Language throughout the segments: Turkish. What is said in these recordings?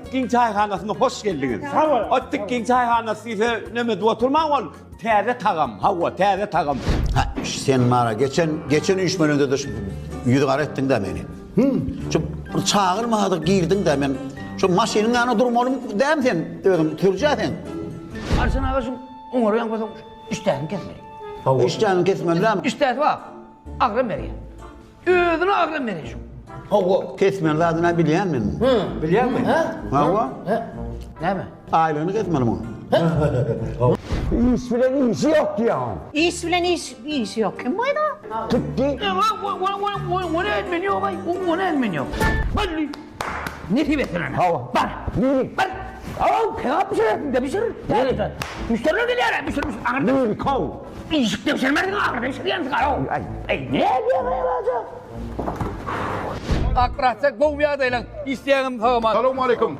Tikkin çayhanasına hoş geldiniz. Sağ ol. O Tikkin çayhanası ise ne de oturmak ol. Tere tağım. Hava tere tağım. Ha, sen bana geçen 3 bölümde de yüzgar ettin de beni. Şu çağırmadık girdin de ben. Şu maşinin yanına durmalım değil mi sen? Dedim, Türkçe. Arslan ağacım umarım yapmadım. İştahını kesmeyin. İşcanı kesmem lan. İştahı var. Akran veriyor. Ödünü akran veriyorsun. Kesmen lazım biliyor musun? Biliyor musun? Hava. Değil mi? Aylığını kesmelim o. İş bilen işi yok ya. İş bilen iş yok. Kim var da? Tıkki. Onu elmeniyor bay. Onu elmeniyor. Balli. Ne diyeyim lan? Hava. Bak. Nuri. Bak. Aa, kıyap bir şey yapayım da bir şey. Yani müşteriler geliyor ya. Müşteri. Nuri kov. İşte bir şey mi? Akran bir şey yanlış karo. Ay ne diyor ya bazı? Akratsak bu bir adayla isteyenim tamam. Selamun aleyküm.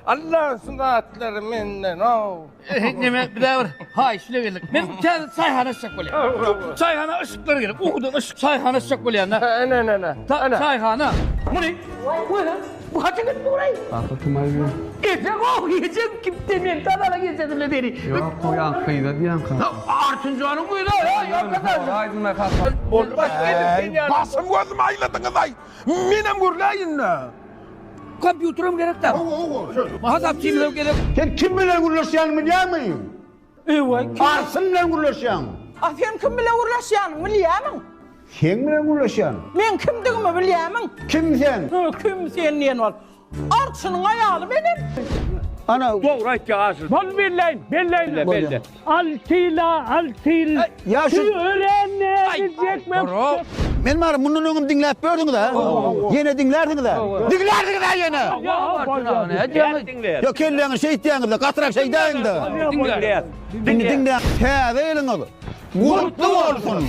Allah sunatları menden o. Ne bir daha var. Hay şöyle geldik. Ben kendi sayhana sıcak böyle. Sayhana ışıkları gelip okudu ışık sayhana sıcak böyle yana. Ne. Sayhana. Bu ne? Bu ne? Bu kaçın gitti burayı. Geçecek o geçecek kim demeyin tadala geçecek ne deri. Yok o yankıydı bir yankı. Artıncanın buydu ya yok kadar. Aydın be kalk. Basım gözüm ayladınız ay. Minem gurlayın ne? Kompüterim gerek de. Mahazap çimlev gerek. Sen kim bilen uğraşan biliyor musun? Evet. Arsınla uğraşan. Afyan kim bilen uğraşan bilemem. Sen bilen uğraşan. Men kimdigimi bilemem. Kim sen? Kim sen niyen ol? Artsının ayağı benim. Ana. Doğru ki ağzı. Bol belleyin. Belleyin. Altıyla. Ya şu Öğrenmeyecek mi? benim ağrım bunun önüm dinleyip gördün da. Yine dinlerdin de. Dinlerdin de yine. Ya Yok kelleğin şey isteyen de katrak şey deyin de. Dinle. Dinle. He değilin oğlum. Mutlu olsun.